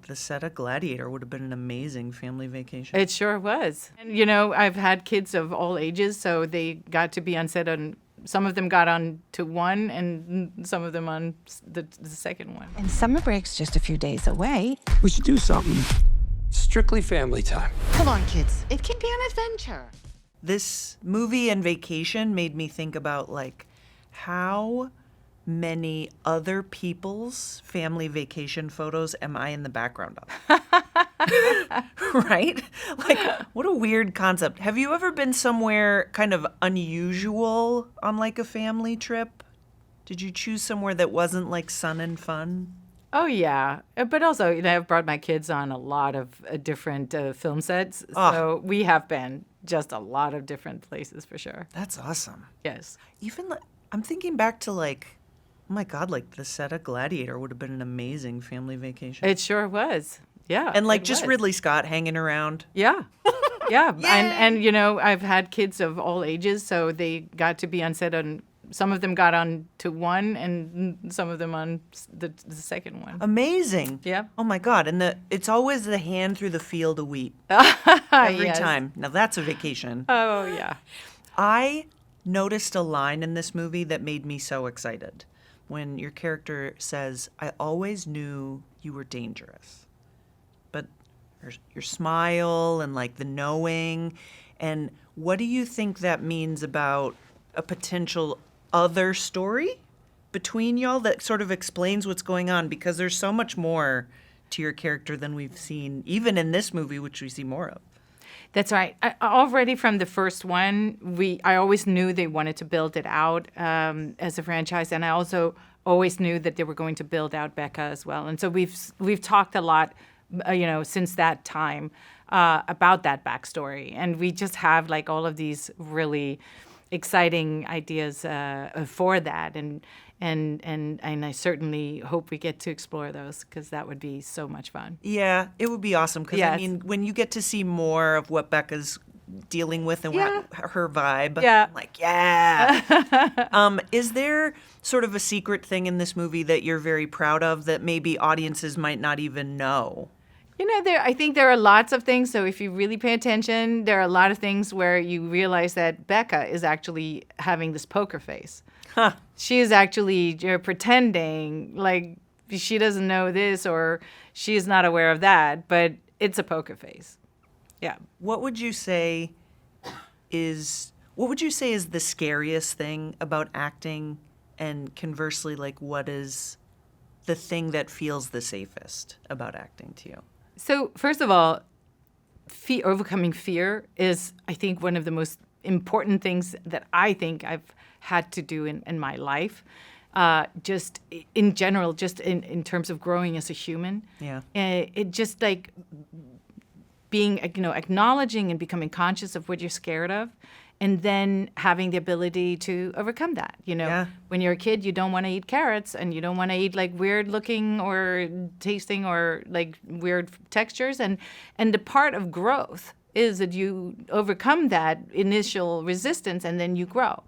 the set of Gladiator would have been an amazing family vacation. It sure was. And, I've had kids of all ages, so they got to be on set on, some of them got on to one and some of them on the second one. And summer break's just a few days away. We should do something. Strictly family time. Come on, kids. It can be an adventure. This movie and vacation made me think about, like, how many other people's family vacation photos am I in the background of? Right? Like, what a weird concept. Have you ever been somewhere kind of unusual on, like, a family trip? Did you choose somewhere that wasn't, like, sun and fun? Oh, yeah. But also, I've brought my kids on a lot of different film sets. Oh. So we have been just a lot of different places for sure. That's awesome. Yes. Even, I'm thinking back to, like, oh my God, like the set of Gladiator would have been an amazing family vacation. It sure was. Yeah. And like it just was. Ridley Scott hanging around. Yeah. Yeah. And I've had kids of all ages, so they got to be on set on, some of them got on to one and some of them on the second one. Amazing. Yeah. Oh my God. And it's always the hand through the field of wheat. Every Yes. time. Now that's a vacation. Oh, yeah. I noticed a line in this movie that made me so excited. When your character says, I always knew you were dangerous. But your smile and like the knowing. And what do you think that means about a potential other story between y'all that sort of explains what's going on? Because there's so much more to your character than we've seen, even in this movie, which we see more of. That's right. Already from the first one, I always knew they wanted to build it out as a franchise, and I also always knew that they were going to build out Becca as well. And so we've talked a lot, since that time about that backstory, and we just have like all of these really exciting ideas for that, and I certainly hope we get to explore those because that would be so much fun. Yeah, it would be awesome because, Yes. I mean, when you get to see more of what Becca's dealing with and Yeah. her vibe, Yeah. I'm like, yeah. Is there sort of a secret thing in this movie that you're very proud of that maybe audiences might not even know? I think there are lots of things. So if you really pay attention, there are a lot of things where you realize that Becca is actually having this poker face. Huh. She is actually pretending like she doesn't know this or she is not aware of that, but it's a poker face. Yeah. What would you say is the scariest thing about acting, and conversely, like what is the thing that feels the safest about acting to you? So first of all, overcoming fear is, I think, one of the most important things that I think I've had to do in my life. Just in general, just in terms of growing as a human. Yeah. It just like being, acknowledging and becoming conscious of what you're scared of, and then having the ability to overcome that. Yeah. When you're a kid, you don't want to eat carrots and you don't want to eat like weird looking or tasting or like weird textures. And the part of growth is that you overcome that initial resistance and then you grow.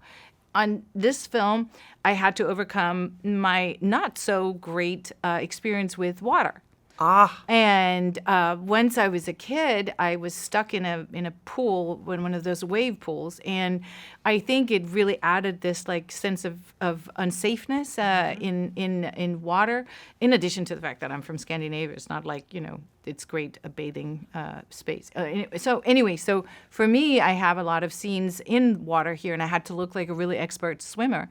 On this film, I had to overcome my not so great experience with water. And once I was a kid, I was stuck in a pool, one of those wave pools, and I think it really added this like sense of unsafeness in water. In addition to the fact that I'm from Scandinavia, it's not like it's great a bathing space. So for me, I have a lot of scenes in water here, and I had to look like a really expert swimmer,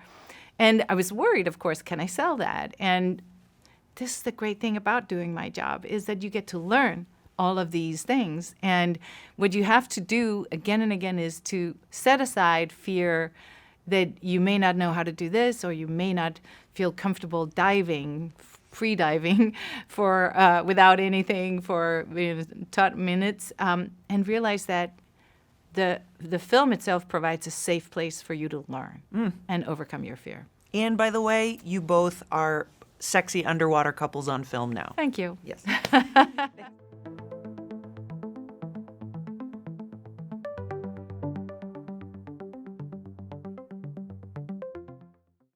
and I was worried, of course, can I sell that? And this is the great thing about doing my job is that you get to learn all of these things. And what you have to do again and again is to set aside fear that you may not know how to do this, or you may not feel comfortable diving, free diving for without anything for 10 minutes, and realize that the film itself provides a safe place for you to learn and overcome your fear. And by the way, you both are sexy underwater couples on film now. Thank you. Yes.